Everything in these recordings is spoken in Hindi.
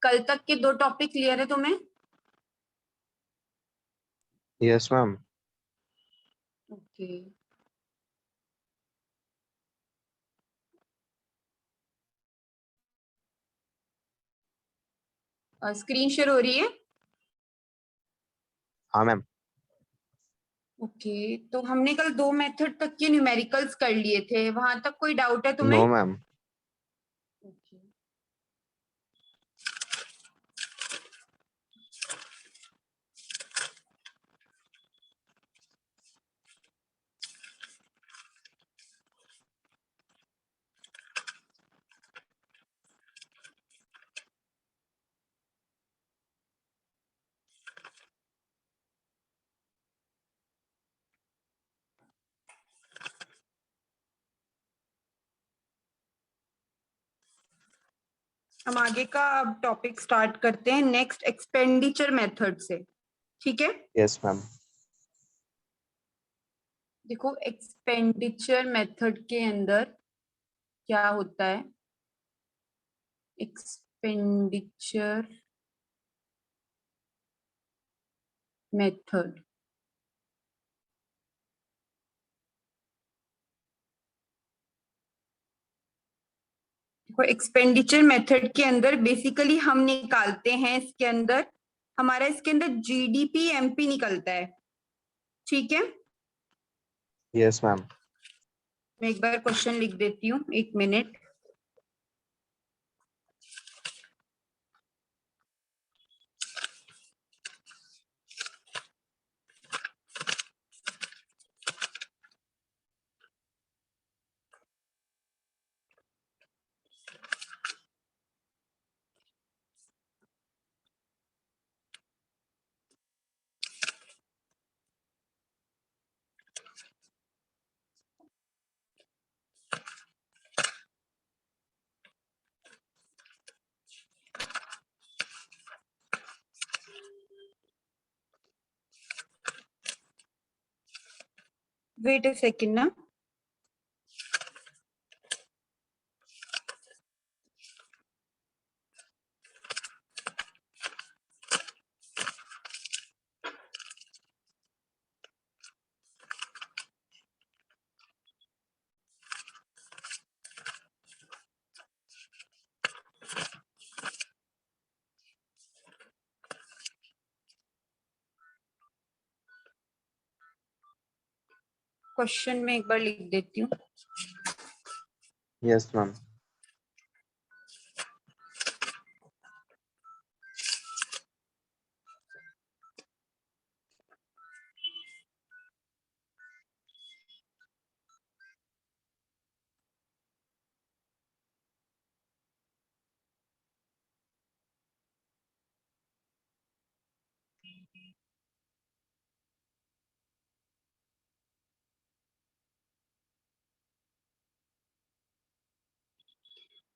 कल तक के 2 टॉपिक क्लियर है तुम्हें? Yes ma'am. Okay, screen share हो रही है? हाँ मैम। ओके, तो हमने कल 2 मेथड तक के न्यूमेरिकल्स कर लिए थे, वहां तक कोई डाउट है तुम्हें? No ma'am. ओके, हम आगे का अब टॉपिक स्टार्ट करते हैं नेक्स्ट एक्सपेंडिचर मेथड से, ठीक है? Yes ma'am. देखो, एक्सपेंडिचर मेथड के अंदर क्या होता है? एक्सपेंडिचर मेथड देखो, एक्सपेंडिचर मेथड के अंदर बेसिकली हम निकालते हैं, इसके अंदर हमारा इसके अंदर जीडीपी एमपी निकलता है, ठीक है? Yes ma'am. मैं एक बार क्वेश्चन लिख देती हूँ, 1 मिनट। वेट अ सेकंड ना। क्वेश्चन में एक बार लिख देती हूँ। Yes ma'am.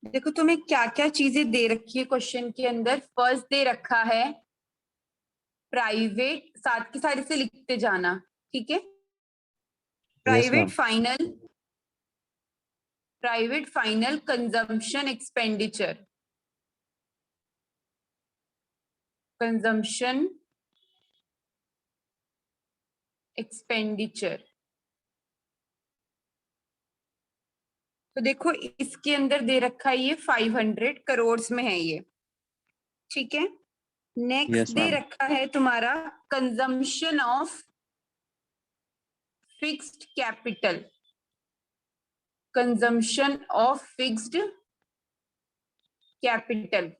देखो, तुम्हें क्या क्या चीजें दे रखी है क्वेश्चन के अंदर। फर्स्ट दे रखा है प्राइवेट, साथ के साथ इसे लिखते जाना, ठीक है? Yes private ma'am. Final, private final consumption expenditure, consumption expenditure. तो देखो, इसके अंदर दे रखा है ये 500 करोड़ में है ये, ठीक है? नेक्स्ट यस दे मैम। रखा है तुम्हारा consumption of fixed capital, consumption of fixed capital.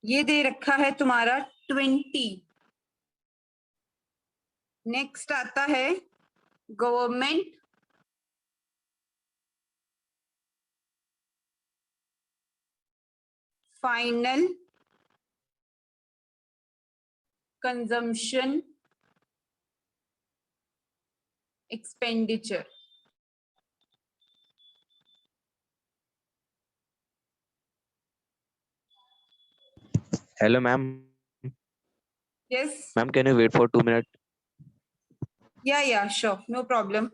ये दे रखा है तुम्हारा 20। नेक्स्ट आता है government final consumption expenditure. Hello ma'am. Yes, ma'am can you wait for 2 minute? Yeah sure, no problem.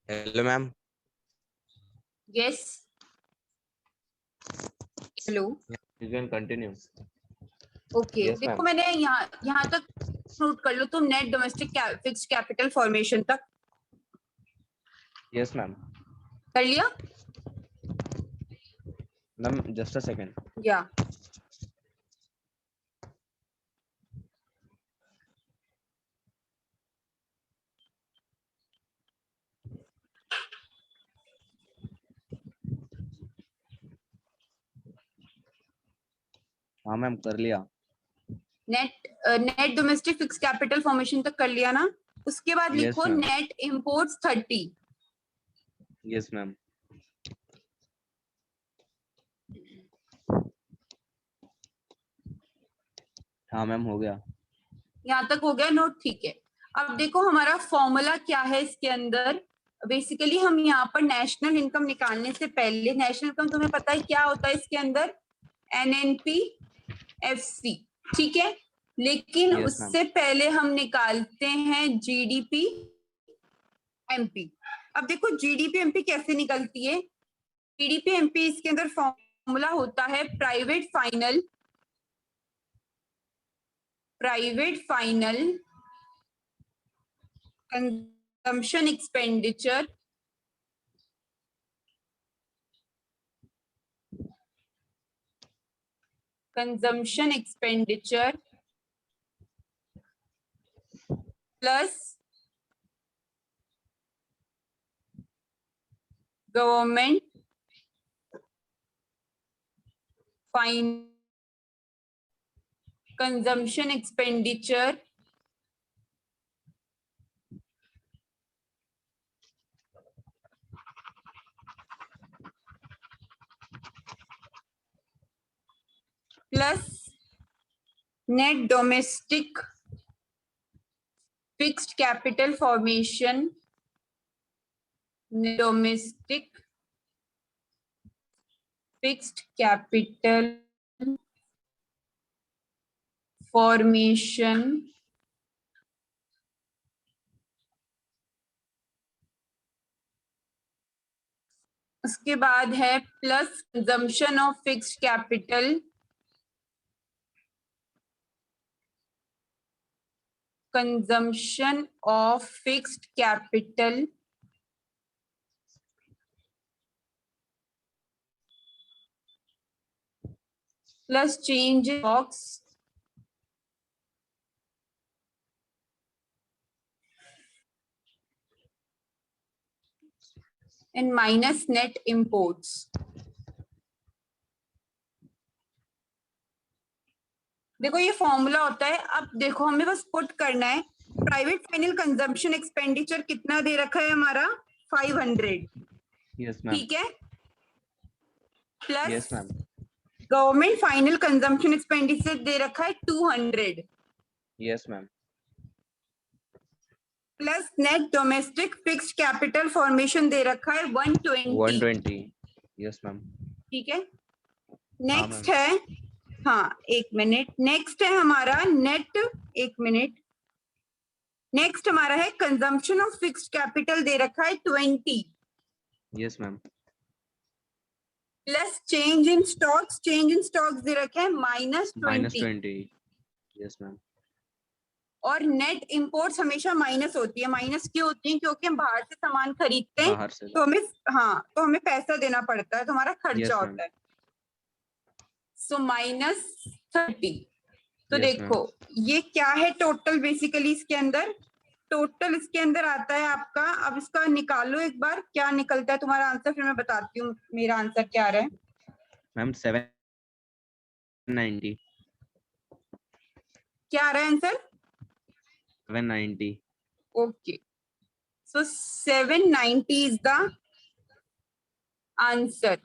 Hello, ma'am. Yes. Hello. You can continue. Okay, Yes, देखो ma'am. मैंने यहाँ तक नोट कर लो तुम, net domestic fixed capital formation तक Yes, ma'am. कर लिया. Ma'am, just a second. या हाँ मैम, कर लिया. Net domestic fixed capital formation तक कर लिया ना. उसके बाद Yes, लिखो ma'am. Net imports 30. Yes, ma'am. हाँ मैम, हो गया. यहाँ तक हो गया नोट, ठीक है. अब देखो हमारा फॉर्मूला क्या है इसके अंदर. बेसिकली हम यहाँ पर नेशनल इनकम निकालने से पहले, नेशनल इनकम तुम्हें पता है क्या होता है इसके अंदर, एनएनपी एफसी, ठीक है. लेकिन Yes, उससे पहले हम निकालते हैं जीडीपी एमपी. अब देखो जीडीपी एमपी कैसे निकलती है. जीडीपी एमपी इसके अंदर फॉर्मूला होता है private final consumption expenditure plus government consumption expenditure plus net domestic fixed capital formation, domestic fixed capital formation उसके बाद है plus consumption of fixed capital, consumption of fixed capital plus change in stocks and minus net imports. देखो ये फॉर्मूला होता है. अब देखो हमें बस पुट करना है. प्राइवेट फाइनल कंजम्पशन एक्सपेंडिचर कितना दे रखा है हमारा, 500. Yes, ma'am. ठीक है. Plus Yes, ma'am. Government final consumption expenditure दे रखा है 200. Yes, ma'am. Plus net domestic fixed capital formation दे रखा है 120. 120. Yes, ma'am. ठीक है. Next ma'am. है, हाँ एक मिनट, नेक्स्ट है हमारा नेट, एक मिनट, नेक्स्ट हमारा है कंजम्पशन ऑफ फिक्स्ड कैपिटल दे रखा है 20. Yes, ma'am. Plus change in stocks दे रखे हैं Minus -20. 20. Yes, ma'am. और नेट इंपोर्ट्स हमेशा माइनस होती है. माइनस क्यों होती है, क्योंकि हम बाहर से सामान खरीदते हैं बाहर से. तो हमें, हाँ तो हमें पैसा देना पड़ता है, तो हमारा खर्चा Yes, ma'am. होता है. सो -30. तो Yes, देखो ये क्या है टोटल, बेसिकली इसके अंदर टोटल इसके अंदर आता है आपका. अब इसका निकालो एक बार, क्या निकलता है तुम्हारा आंसर, फिर मैं बताती हूँ मेरा आंसर क्या आ रहा है. Ma'am, 790. क्या आ रहा है answer, 790. Okay. So 790 is the answer,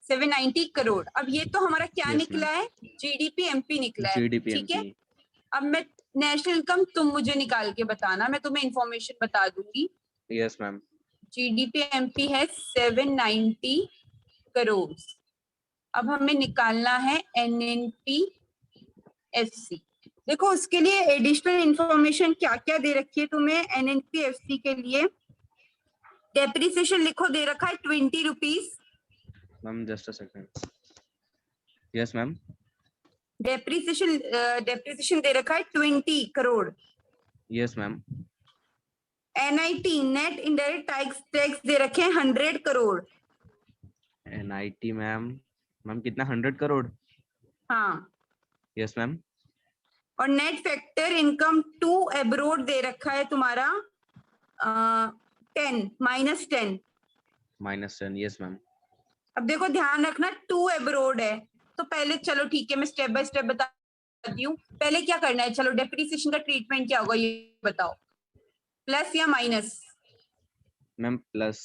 790 crore. अब ये तो हमारा क्या Yes, निकला है, जीडीपी एमपी निकला है. GDP ठीक है. MP. अब मैं नेशनल इनकम तुम मुझे निकाल के बताना, मैं तुम्हें इंफॉर्मेशन बता दूंगी. Yes, ma'am. जीडीपी एमपी है 790 करोड़. अब हमें निकालना है एनएनपी एफसी. देखो उसके लिए एडिशनल इंफॉर्मेशन क्या क्या दे रखी है तुम्हें एनएनपीएफसी के लिए। डेप्रिसिएशन लिखो, दे रखा है 20 rupees. Ma'am just a second. Yes ma'am. Depreciation दे रखा है 20 crore. Yes ma'am. NIT net indirect tax दे रखे हैं 100 करोड़। एनआईटी मैम, मैम कितना 100 करोड़? हाँ, यस मैम। और net factor income to abroad दे रखा है तुम्हारा 10 -10। -10। Yes ma'am. अब देखो ध्यान रखना, टू एब्रोड है तो पहले चलो ठीक है, मैं स्टेप बाय स्टेप बताती हूँ। पहले क्या करना है, चलो डेप्रिसिएशन का ट्रीटमेंट क्या होगा ये बताओ, प्लस या माइनस? Ma'am plus.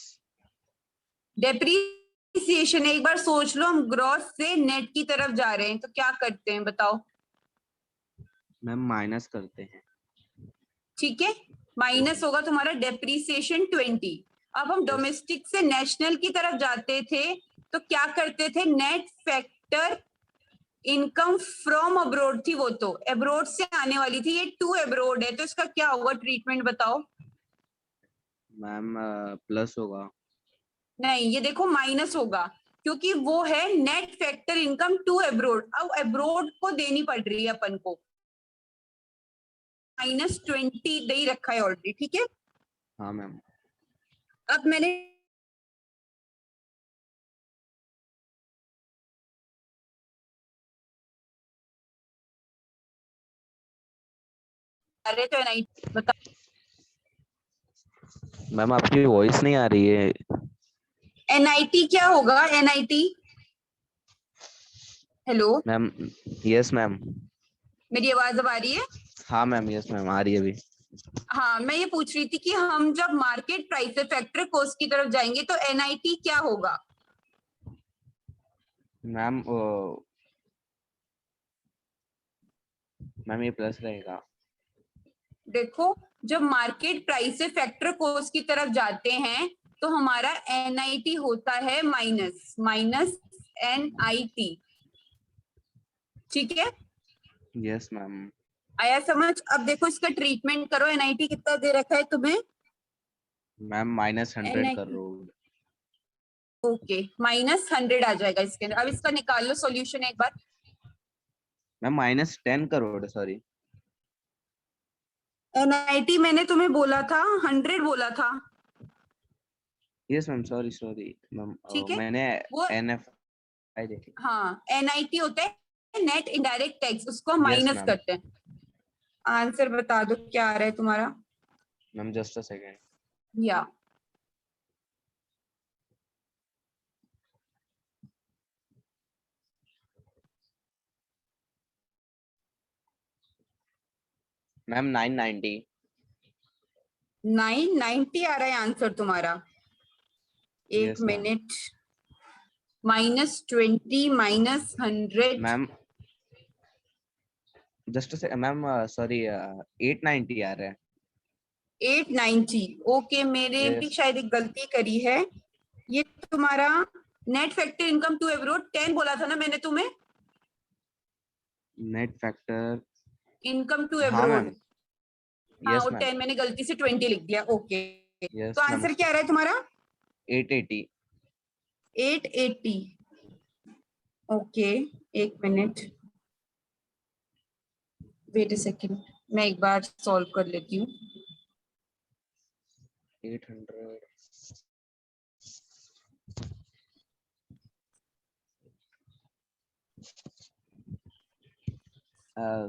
डेप्रिसिएशन एक बार सोच लो, हम ग्रॉस से नेट की तरफ जा रहे हैं तो क्या करते हैं बताओ? मैम माइनस करते हैं। ठीक है, माइनस होगा तुम्हारा डेप्रिसिएशन 20। अब हम डोमेस्टिक से नेशनल की तरफ जाते थे तो क्या करते थे, net factor income from abroad थी वो, तो अब्रोड से आने वाली थी, ये टू अब्रोड है तो इसका क्या होगा ट्रीटमेंट बताओ? मैम प्लस होगा। नहीं, ये देखो माइनस होगा क्योंकि वो है net factor income to abroad. अब अब्रोड को देनी पड़ रही है अपन को, -20 दे ही रखा है ऑलरेडी, ठीक है। हाँ मैम। अब मैंने अरे तो नहीं बता, मैम आपकी वॉइस नहीं आ रही है। एनआईटी क्या होगा? NIT, hello, ma'am yes ma'am. मेरी आवाज अब आ रही है? हाँ मैम, यस मैम आ रही है अभी। हाँ, मैं ये पूछ रही थी कि हम जब मार्केट प्राइस से फैक्टर कॉस्ट की तरफ जाएंगे तो एनआईटी क्या होगा? मैम मैम ये प्लस रहेगा। देखो, जब मार्केट प्राइस से फैक्टर कॉस्ट की तरफ जाते हैं तो हमारा एनआईटी होता है माइनस एनआईटी, ठीक है। Yes ma'am. आया समझ? अब देखो इसका ट्रीटमेंट करो, एनआईटी कितना दे रखा है तुम्हें? Ma'am -100 NIT, crore. ओके, -100 आ जाएगा इसके अंदर। अब इसका निकाल लो सॉल्यूशन एक बार। Ma'am -10 crore, sorry. एनआईटी मैंने तुम्हें बोला था 100 बोला था, yes ma'am, sorry sorry ma'am, ठीक है। मैंने वो एनएफ आई देखी। हाँ, एनआईटी होता है नेट इनडायरेक्ट टैक्स, उसको यस माइनस मैम। करते हैं। आंसर बता दो क्या आ रहा है तुम्हारा? Ma'am just a second. या मैम 990। 990 आ रहा है आंसर तुम्हारा। एक yes ma'am. Minute, -20 -100, ma'am just say ma'am sorry 890 आ रहा है। 890, ओके, मेरे भी यस। शायद एक गलती करी है। ये तुम्हारा net factor income to abroad 10 बोला था ना मैंने तुम्हें, नेट फैक्टर। इनकम टू हाँ एब्रोड। मैम। हाँ, यस वो मैम। 10 मैंने गलती से 20 लिख दिया, ओके। तो यस मैम। आंसर क्या आ रहा है तुम्हारा? 880। 880, ओके, एक मिनट, वेट अ सेकेंड, मैं एक बार सॉल्व कर लेती हूँ। 800।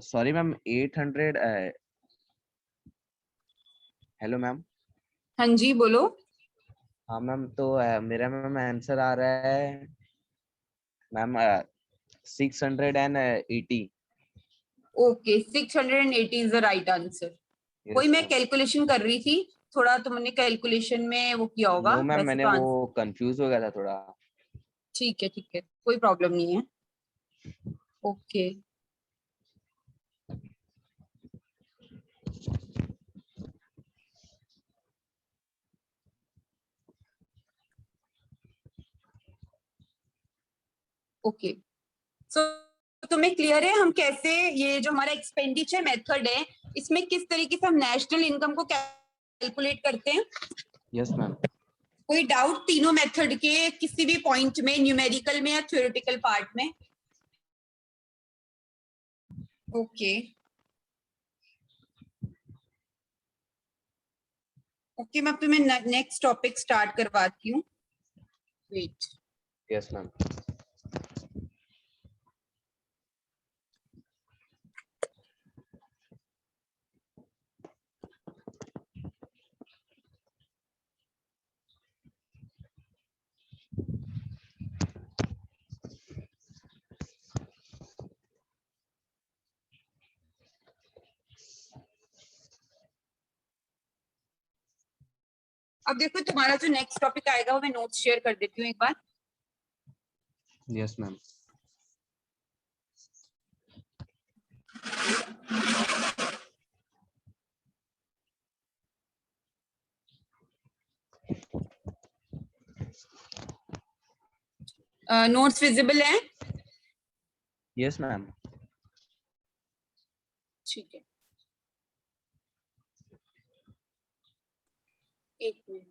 Sorry ma'am 800। Hello ma'am. हाँ जी, बोलो। हाँ मैम, तो मेरा मैम आंसर आ रहा है ma'am 680। Okay, 680 is the right answer. वही यस मैं मैम। कैलकुलेशन कर रही थी, थोड़ा तुमने कैलकुलेशन में वो किया होगा, नो मैम, वैसे मैंने तो वो आंसर कंफ्यूज हो गया था थोड़ा। ठीक है, कोई प्रॉब्लम नहीं है। ओके, ओके, सो तुम्हें क्लियर है हम कैसे, ये जो हमारा एक्सपेंडिचर मेथड है इसमें किस तरीके से हम नेशनल इनकम को कैलकुलेट करते हैं? Yes ma'am. कोई डाउट तीनों मेथड के किसी भी पॉइंट में, न्यूमेरिकल में या थ्योरेटिकल पार्ट में? ओके ओके, मैं तुम्हें नेक्स्ट टॉपिक स्टार्ट करवाती हूँ। वेट। Yes ma'am. अब देखो तुम्हारा जो नेक्स्ट टॉपिक आएगा वो मैं नोट्स शेयर कर देती हूँ एक बार। Yes ma'am. नोट्स विजिबल है? Yes ma'am. ठीक है, एक मिनट।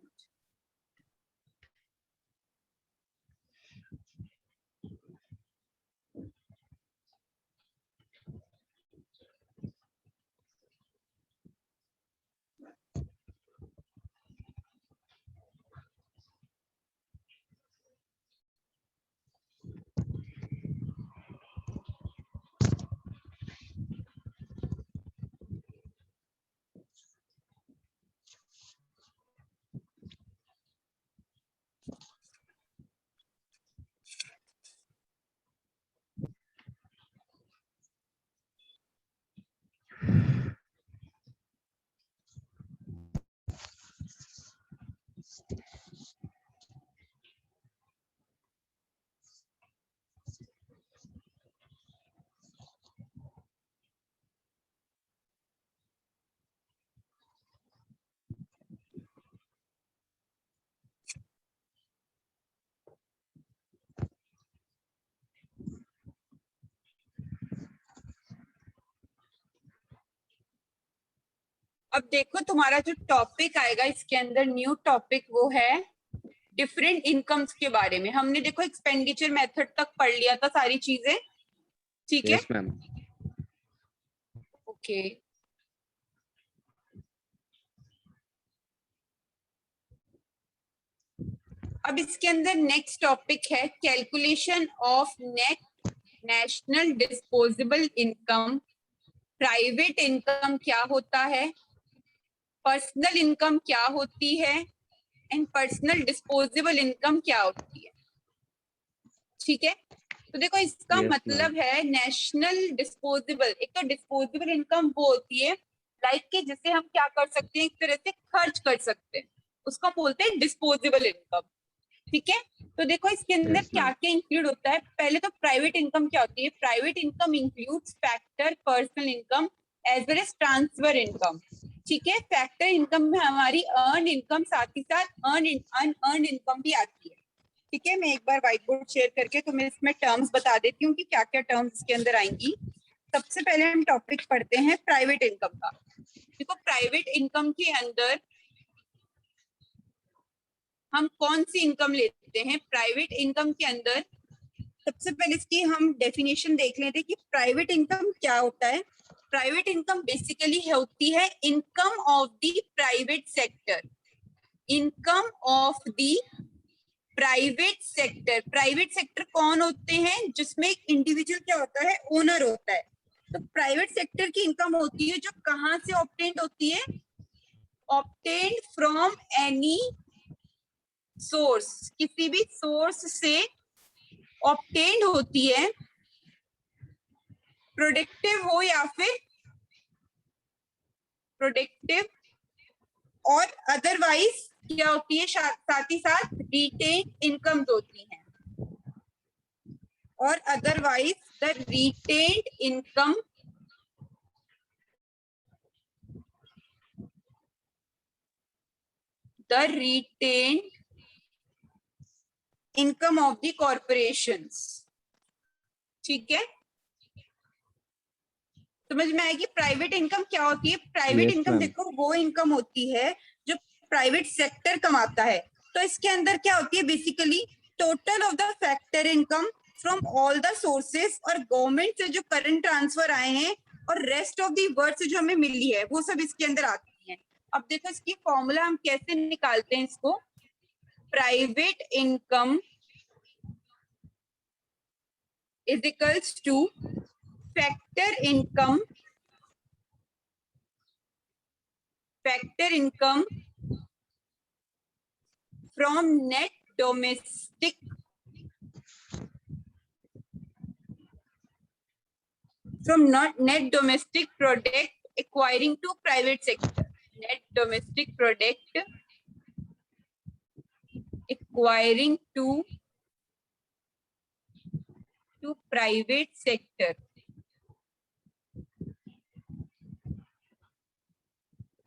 अब देखो तुम्हारा जो टॉपिक आएगा इसके अंदर, न्यू टॉपिक, वो है डिफरेंट इनकम्स के बारे में। हमने देखो एक्सपेंडिचर मेथड तक पढ़ लिया था सारी चीजें, ठीक है? Yes ma'am. ओके, अब इसके अंदर नेक्स्ट टॉपिक है calculation of net national disposable income. Private income क्या होता है, पर्सनल इनकम क्या होती है, एंड पर्सनल डिस्पोजेबल इनकम क्या होती है। ठीक है, तो देखो इसका Yes, मतलब है नेशनल डिस्पोजेबल, एक तो डिस्पोजेबल इनकम वो होती है लाइक कि जिसे हम क्या कर सकते हैं, एक तरह से खर्च कर सकते हैं, उसको बोलते हैं डिस्पोजेबल इनकम। ठीक है, तो देखो इसके अंदर Yes, क्या ma'am. क्या इंक्लूड होता है। पहले तो प्राइवेट इनकम क्या होती है? Private income includes factor personal income as well as transfer income. ठीक है, फैक्टर इनकम में हमारी अर्न इनकम, साथ ही साथ अनअर्न इनकम भी आती है। ठीक है, मैं एक बार व्हाइट बोर्ड शेयर करके तुम्हें इसमें टर्म्स बता देती हूँ कि क्या क्या टर्म्स इसके अंदर आएंगी। सबसे पहले हम टॉपिक पढ़ते हैं प्राइवेट इनकम का। देखो प्राइवेट इनकम के अंदर हम कौन सी इनकम लेते हैं? प्राइवेट इनकम के अंदर सबसे पहले इसकी हम डेफिनेशन देख लेते हैं कि प्राइवेट इनकम क्या होता है। प्राइवेट इनकम बेसिकली होती है income of the private sector. Income of the private sector. Private sector कौन होते हैं? जिसमें एक इंडिविजुअल क्या होता है? ओनर होता है। तो प्राइवेट सेक्टर की इनकम होती है जो कहां से ऑब्टेन्ड होती है? ऑब्टेन्ड फ्रॉम एनी सोर्स, किसी भी सोर्स से ऑब्टेन्ड होती है, प्रोडक्टिव हो या फिर प्रोडक्टिव, और अदरवाइज क्या होती है? साथ ही साथ रिटेन इनकम होती है, और otherwise the retained income income of the corporations. ठीक है, समझ में आएगी प्राइवेट इनकम क्या होती है? Private Yes, income ma'am. देखो वो इनकम होती है जो प्राइवेट सेक्टर कमाता है। तो इसके अंदर क्या होती है? Basically total of the factor income from all the sources और गवर्नमेंट से जो करंट ट्रांसफर आए हैं और रेस्ट ऑफ दी वर्ड से जो हमें मिली है वो सब इसके अंदर आती है। अब देखो इसकी फॉर्मूला हम कैसे निकालते हैं इसको। Private income is equals two factor income from net domestic product acquiring to private sector. Net domestic product acquiring to private sector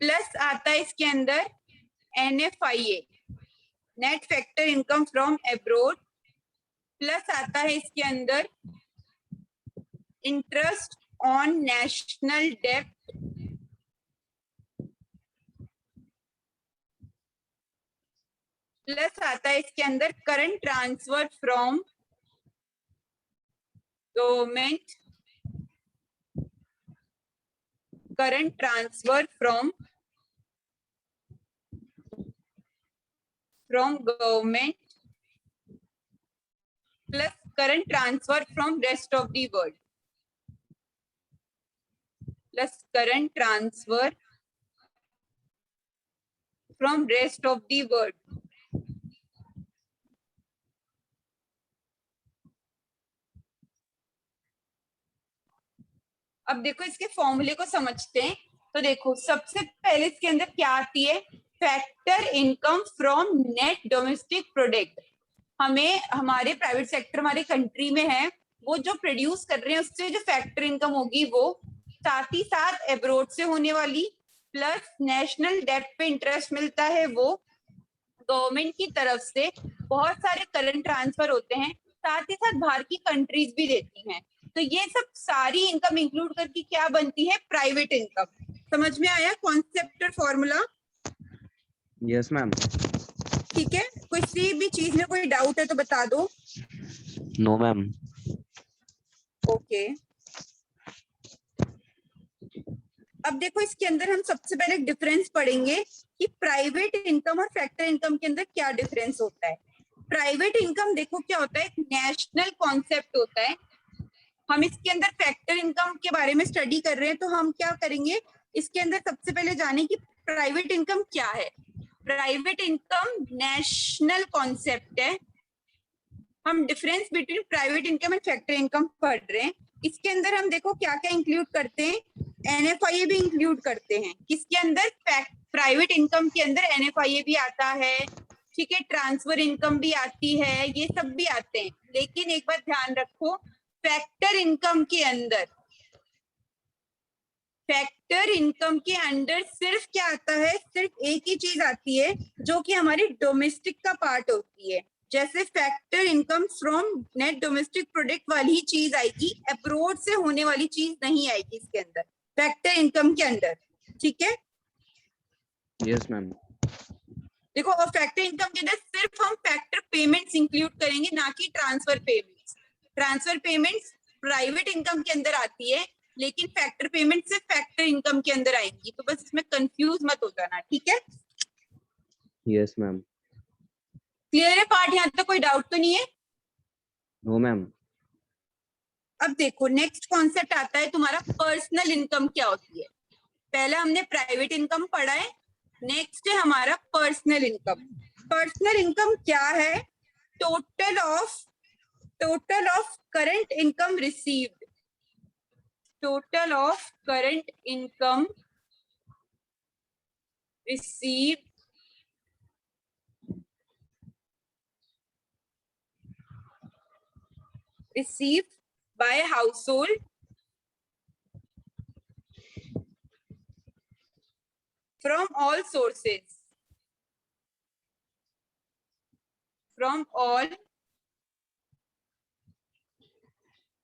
plus आता है इसके अंदर NFIA net factor income from abroad, plus आता है इसके अंदर इंटरेस्ट ऑन नेशनल डेब्ट, प्लस आता है इसके अंदर current transfer from government, current transfer from government plus current transfer from rest of the world plus current transfer from rest of the world. अब देखो इसके फॉर्मूले को समझते हैं। तो देखो सबसे पहले इसके अंदर क्या आती है? Factor income from net domestic product. हमें हमारे प्राइवेट सेक्टर हमारे कंट्री में है, वो जो प्रोड्यूस कर रहे हैं उससे जो फैक्टर इनकम होगी वो, साथ ही साथ एब्रोड से होने वाली, प्लस नेशनल डेब्ट पे इंटरेस्ट मिलता है वो, गवर्नमेंट की तरफ से बहुत सारे करंट ट्रांसफर होते हैं, साथ ही साथ बाहर की कंट्रीज भी देती हैं। तो ये सब सारी इनकम इंक्लूड करके क्या बनती है? Private income. समझ में आया कॉन्सेप्ट और फॉर्मूला? Yes, ma'am. ठीक है, किसी भी चीज में कोई डाउट है तो बता दो। No, ma'am. ओके अब देखो इसके अंदर हम सबसे पहले डिफरेंस पढ़ेंगे कि प्राइवेट इनकम और फैक्टर इनकम के अंदर क्या डिफरेंस होता है। प्राइवेट इनकम देखो क्या होता है, एक नेशनल कॉन्सेप्ट होता है। हम इसके अंदर फैक्टर इनकम के बारे में स्टडी कर रहे हैं, तो हम क्या करेंगे, इसके अंदर सबसे पहले जाने की प्राइवेट इनकम क्या है। प्राइवेट इनकम नेशनल कॉन्सेप्ट है। हम difference between private income and factor income पढ़ रहे हैं। इसके अंदर हम देखो क्या क्या इंक्लूड करते हैं, NFIA भी इंक्लूड करते हैं। किसके अंदर? प्राइवेट इनकम के अंदर NFIA भी आता है, ठीक है, ट्रांसफर इनकम भी आती है, ये सब भी आते हैं। लेकिन एक बात ध्यान रखो, फैक्टर इनकम के अंदर, फैक्टर इनकम के अंदर सिर्फ क्या आता है? सिर्फ एक ही चीज आती है जो कि हमारी डोमेस्टिक का पार्ट होती है। जैसे factor income from net domestic product वाली चीज आएगी, अब्रोड से होने वाली चीज नहीं आएगी इसके अंदर फैक्टर इनकम के अंदर। ठीक है, Yes, ma'am. देखो और फैक्टर इनकम के अंदर सिर्फ हम फैक्टर पेमेंट्स इंक्लूड करेंगे, ना कि transfer payments. Transfer payments private income के अंदर आती है, लेकिन फैक्टर पेमेंट सिर्फ फैक्टर इनकम के अंदर आएंगी। तो बस इसमें कंफ्यूज मत हो जाना, ठीक है? Yes, ma'am. क्लियर है पार्ट? यहाँ तक कोई डाउट तो नहीं है? No, ma'am. अब देखो नेक्स्ट कॉन्सेप्ट आता है तुम्हारा पर्सनल इनकम क्या होती है। पहला हमने प्राइवेट इनकम पढ़ा है, नेक्स्ट है हमारा पर्सनल इनकम। पर्सनल इनकम क्या है? Total of current income received, total of current income received by household from all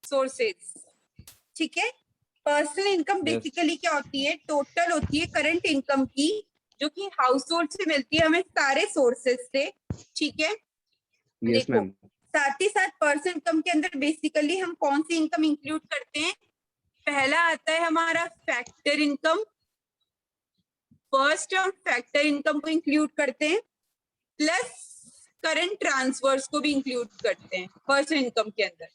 sources, ठीक है? Personal income Yes. बेसिकली क्या होती है, टोटल होती है करंट इनकम की, जो कि हाउस होल्ड से मिलती है हमें सारे सोर्सेस से, ठीक है। Yes, देखो मैम. साथ ही साथ पर्सनल इनकम के अंदर बेसिकली हम कौन सी इनकम इंक्लूड करते हैं, पहला आता है हमारा फैक्टर इनकम। फर्स्ट हम फैक्टर इनकम को इंक्लूड करते हैं, प्लस करंट ट्रांसफर्स को भी इंक्लूड करते हैं पर्सनल इनकम के अंदर।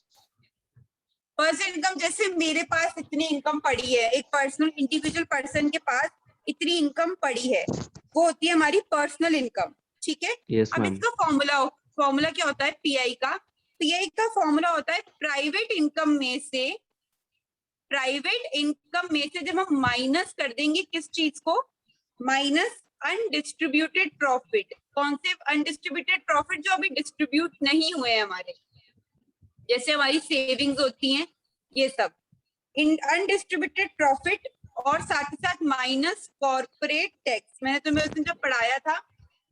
पर्सनल इनकम जैसे मेरे पास इतनी इनकम पड़ी है, एक पर्सनल इंडिविजुअल पर्सन के पास इतनी इनकम पड़ी है, वो होती है हमारी पर्सनल इनकम, ठीक है। Yes, अब मैम. इसका फॉर्मूला क्या होता है पीआई का, पीआई का फॉर्मूला होता है प्राइवेट इनकम में से जब हम माइनस कर देंगे किस चीज को, माइनस अनडिस्ट्रीब्यूटेड प्रॉफिट। कौन से अनडिस्ट्रीब्यूटेड प्रॉफिट, जो अभी डिस्ट्रीब्यूट नहीं हुए हैं हमारे, जैसे हमारी सेविंग्स होती हैं ये सब, इन अनडिस्ट्रीब्यूटेड प्रॉफिट, और साथ ही साथ माइनस कॉर्पोरेट टैक्स। मैंने तुम्हें उस दिन जब पढ़ाया था,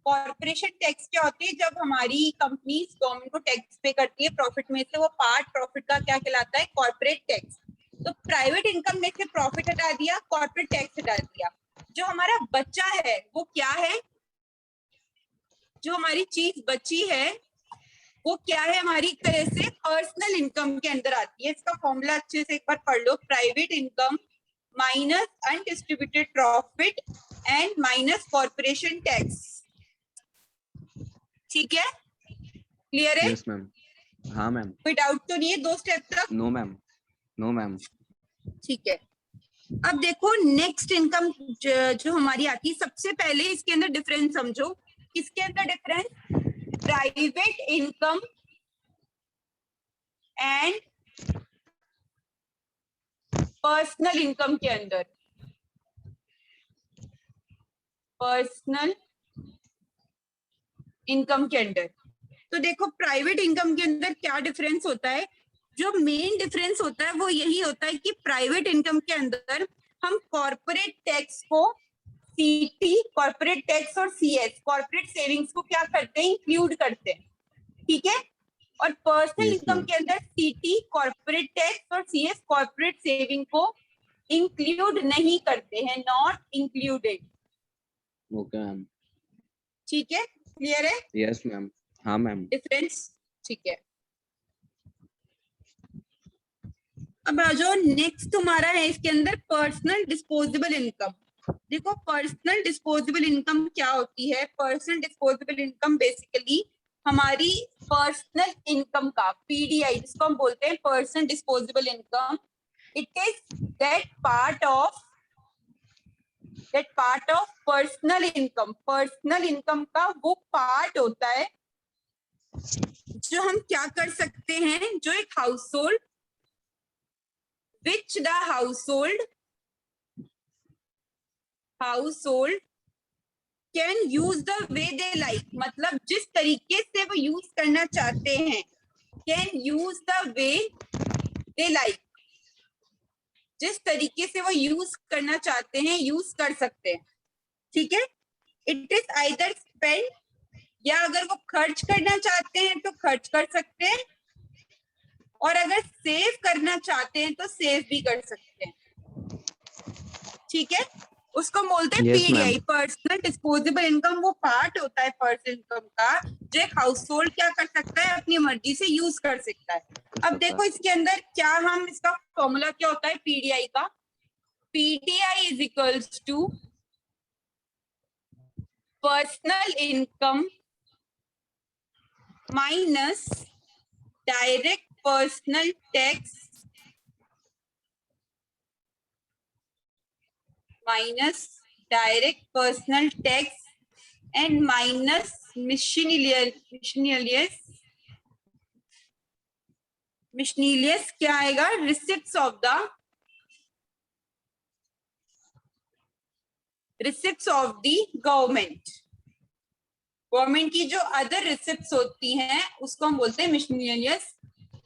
कॉर्पोरेशन टैक्स क्या होती है, जब हमारी कंपनीज गवर्नमेंट को टैक्स पे करती है प्रॉफिट में से, वो पार्ट प्रॉफिट का क्या कहलाता है, कॉर्पोरेट टैक्स। तो प्राइवेट इनकम में से प्रॉफिट हटा दिया, कॉर्पोरेट टैक्स हटा दिया, जो हमारा बचा है वो क्या है, जो हमारी चीज बची है वो क्या है, हमारी एक तरह से पर्सनल इनकम के अंदर आती है। इसका फॉर्मूला अच्छे से एक बार पढ़ लो, private income minus undistributed profit and minus corporation tax, ठीक है, क्लियर है? Yes, ma'am. हाँ मैम. कोई डाउट तो नहीं है दो स्टेप तक? No ma'am. No ma'am. ठीक है। अब देखो नेक्स्ट इनकम जो हमारी आती है, सबसे पहले इसके अंदर डिफरेंस समझो। किसके अंदर difference, private income and personal income के अंदर। पर्सनल इनकम के अंदर तो देखो प्राइवेट इनकम के अंदर क्या डिफरेंस होता है, जो मेन डिफरेंस होता है वो यही होता है कि प्राइवेट इनकम के अंदर हम कॉर्पोरेट टैक्स को, सीटी कॉर्पोरेट टैक्स और सीएस कॉर्पोरेट सेविंग्स को क्या करते हैं, इंक्लूड करते हैं, ठीक है। और पर्सनल Yes, इनकम मैम. के अंदर सीटी कॉर्पोरेट टैक्स और सीएस कॉर्पोरेट सेविंग को इंक्लूड नहीं करते हैं, नॉट इंक्लूडेड, ओके मैम. ठीक है, क्लियर है यस मैम. हाँ मैम. डिफरेंस, ठीक है। अब आ जाओ नेक्स्ट तुम्हारा है इसके अंदर पर्सनल डिस्पोजेबल इनकम। देखो पर्सनल डिस्पोजेबल इनकम क्या होती है, पर्सनल डिस्पोजेबल इनकम बेसिकली हमारी पर्सनल इनकम का पीडीआई, जिसको हम बोलते हैं personal disposable income, it is that part of personal income. Personal income का वो पार्ट होता है जो हम क्या कर सकते हैं, जो एक household which the household can use the way they like, मतलब जिस तरीके से वो यूज करना चाहते हैं, can use the way they like, जिस तरीके से वो यूज करना चाहते हैं यूज कर सकते हैं, ठीक है। इट इज आइदर स्पेंड, या अगर वो खर्च करना चाहते हैं तो खर्च कर सकते हैं, और अगर सेव करना चाहते हैं तो सेव भी कर सकते हैं, ठीक है। उसको बोलते हैं Yes, PDI, ma'am. Personal disposable income. वो पार्ट होता है पर्सनल इनकम का जो एक हाउस होल्ड क्या कर सकता है, अपनी मर्जी से यूज कर सकता है। अब देखो इसके अंदर क्या, हम इसका फॉर्मूला क्या होता है पीडीआई का, PDI is equals to personal income minus direct personal tax minus direct personal tax and minus miscellaneous क्या आएगा, receipts of the government की जो अदर रिसिप्ट्स होती हैं उसको हम बोलते हैं मिशनिलियस।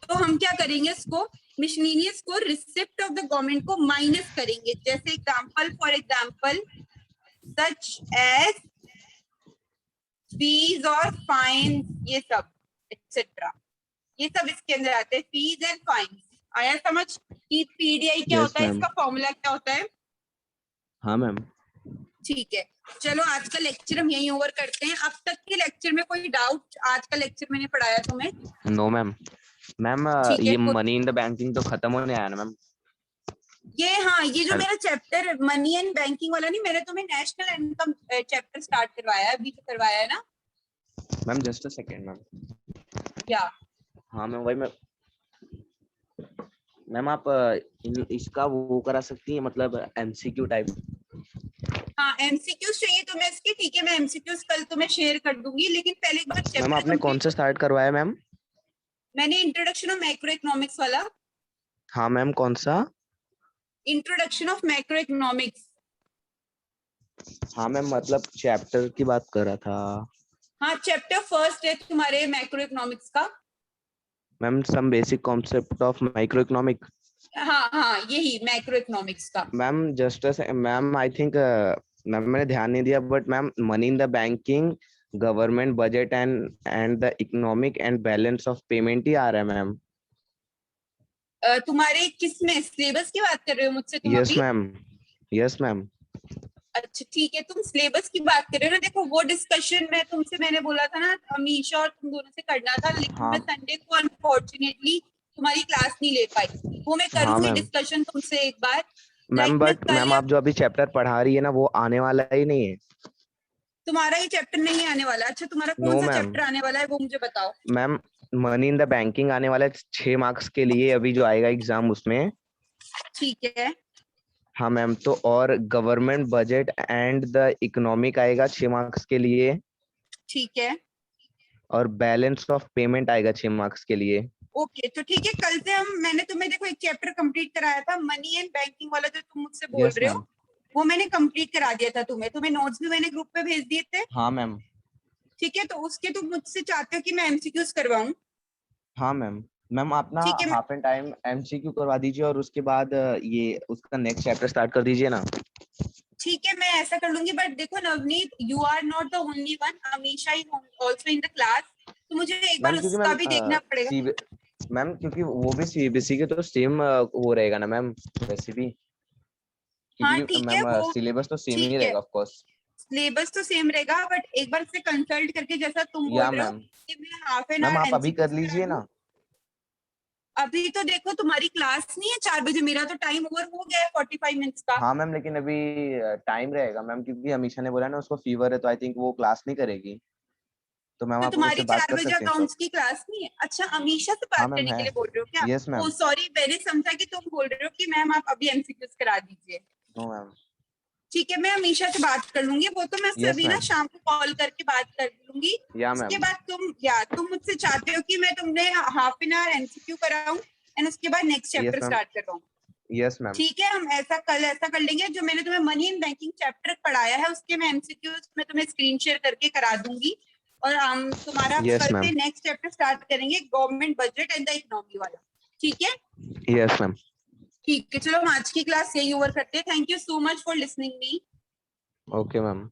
तो हम क्या करेंगे, इसको मिशनिलियस को रिसिप्ट ऑफ द गवर्नमेंट को माइनस करेंगे, जैसे example for example such as fees और फाइन, ये सब एक्सेट्रा, ये सब इसके अंदर आते हैं, फीस एंड फाइन। आया समझ? कि पीडीआई क्या यस होता है, मैम। इसका फॉर्मूला क्या होता है। हाँ मैम। ठीक है, चलो आज का लेक्चर हम यहीं ओवर करते हैं। अब तक के लेक्चर में कोई डाउट? आज का लेक्चर मैंने पढ़ाया तुम्हें? No ma'am. मैम ठीक है, ये मनी इन द बैंकिंग तो खत्म होने आया ना मैम? ये हाँ, ये जो मेरा चैप्टर मनी एंड बैंकिंग वाला नहीं, मैंने तुम्हें नेशनल इनकम चैप्टर स्टार्ट करवाया है, अभी तो करवाया है ना। Ma'am just a second ma'am. क्या? हाँ मैम, वही मैम आप इसका वो करा सकती है, मतलब एमसीक्यू टाइप? हाँ, एमसीक्यूज चाहिए तुम्हें इसके? ठीक है, मैं एमसीक्यूज कल तुम्हें शेयर कर दूंगी, लेकिन पहले एक बार मैम चैप्टर आपने कौन कंप्लीट। सा स्टार्ट करवाया मैम? मैंने इंट्रोडक्शन ऑफ मैक्रो इकोनॉमिक्स वाला। हाँ मैम, कौन सा? Introduction of macro economics. हाँ मैम, मतलब चैप्टर की बात कर रहा था। हाँ, चैप्टर फर्स्ट है तुम्हारे मैक्रो इकोनॉमिक्स का। Ma'am some basic concept of micro economic. हाँ हाँ, यही मैक्रो इकोनॉमिक्स का। Ma'am just ma'am I think ma'am मैंने ध्यान नहीं दिया, but ma'am money in the banking, government budget and the economic and balance of payment ही आ रहा है मैम। तुम्हारे किस में सिलेबस की बात कर रहे हो मुझसे तुम यस अभी? मैम। Yes ma'am. अच्छा ठीक है, तुम सिलेबस की बात कर रहे हो ना। देखो वो डिस्कशन मैं तुमसे, मैंने बोला था ना अमीशा और तुम दोनों से करना था, लेकिन मैं हाँ। संडे को अनफॉर्चुनेटली तुम्हारी क्लास नहीं ले पाई। वो मैं हाँ करूंगी मैम। डिस्कशन तुमसे एक बार। मैम मैं बट कल मैम या आप जो अभी चैप्टर पढ़ा रही है ना, वो आने वाला ही नहीं है। तुम्हारा ये चैप्टर नहीं आने वाला? अच्छा, तुम्हारा कौन नो सा मैम। चैप्टर आने वाला है वो मुझे बताओ। Ma'am money in the banking आने वाला है 6 मार्क्स के लिए, अभी जो आएगा एग्जाम उसमें। ठीक है। हाँ मैम, तो और government budget and the economic आएगा 6 मार्क्स के लिए, ठीक है। और बैलेंस ऑफ पेमेंट आएगा 6 मार्क्स के लिए। ओके, तो ठीक है, कल से हम, मैंने तुम्हें देखो एक चैप्टर कंप्लीट कराया था मनी एंड बैंकिंग वाला, जो तुम मुझसे बोल यस रहे मैम। हो, वो मैंने कंप्लीट करा दिया था तुम्हें नोट्स भी मैंने ग्रुप पे भेज दिए थे। हाँ मैम। ठीक है, तो उसके तुम मुझसे चाहते हो कि मैं एमसीक्यूज करवाऊं? हाँ मैम। मैम आप ना ठीक है हाफ एंड टाइम एमसीक्यू करवा दीजिए, और उसके बाद ये उसका नेक्स्ट चैप्टर स्टार्ट कर दीजिए ना। ठीक है, मैं ऐसा कर लूंगी। बट देखो Navneet, you are not the only one, Amisha is also in the class, तो मुझे एक बार मैम क्योंकि उसका मैम भी देखना पड़ेगा। सी मैम क्योंकि वो भी सीबीएसई के तो सेम वो रहेगा ना मैम, वैसे भी, हाँ क्योंकि ठीक है, मैम वो सिलेबस तो सेम ही ठीक है, रहेगा ऑफ कोर्स। सिलेबस तो सेम रहेगा, बट एक बार से कंसल्ट करके, जैसा तुम बोल या रहे हो मैम। कि मैं हाफ एन मैम आवर आप अभी कर एमसीक्यूज करा लीजिए दूं। ना। अभी तो देखो तुम्हारी क्लास नहीं है 4 बजे, मेरा तो टाइम ओवर हो गया है 45 मिनट्स का। हाँ मैम, लेकिन अभी टाइम रहेगा मैम, क्योंकि अमीशा ने बोला ना उसको फीवर है, तो आई थिंक वो क्लास नहीं करेगी। तो मैम तो आप तुम्हारी उससे बात चार कर बजे सकते हैं सर। अकाउंट्स की क्लास नहीं है? अच्छा, अमीशा से हाँ बात मैम करने है। के लिए बोल रहे हो क्या? यस ओ मैम। सॉरी, मैंने समझा कि तुम बोल रहे हो कि मैम आप अभी एमसीक्यूज करा दीजिए। No ma'am. ठीक है, मैं अमीशा से बात कर लूंगी, वो तो मैं उससे यस अभी ना मैम। शाम को कॉल करके बात कर लूंगी। या उसके मैम। बाद तुम मुझसे चाहते हो कि मैं तुमने हाफ एन आवर एमसीक्यू कराऊं एंड उसके बाद next yes chapter ma'am. Start करवाऊं? Yes ma'am. ठीक है, हम ऐसा कल ऐसा कर लेंगे। जो मैंने तुम्हें मनी इन बैंकिंग चैप्टर पढ़ाया है उसके मैं एमसीक्यूज में तुम्हें स्क्रीन शेयर करके करा दूंगी, और हम तुम्हारा यस कल मैम। से नेक्स्ट चैप्टर स्टार्ट करेंगे, government budget and the economy वाला। ठीक है? Yes ma'am. ठीक है, चलो हम आज की क्लास यही ओवर करते हैं। Thank you so much for listening me. Okay ma'am.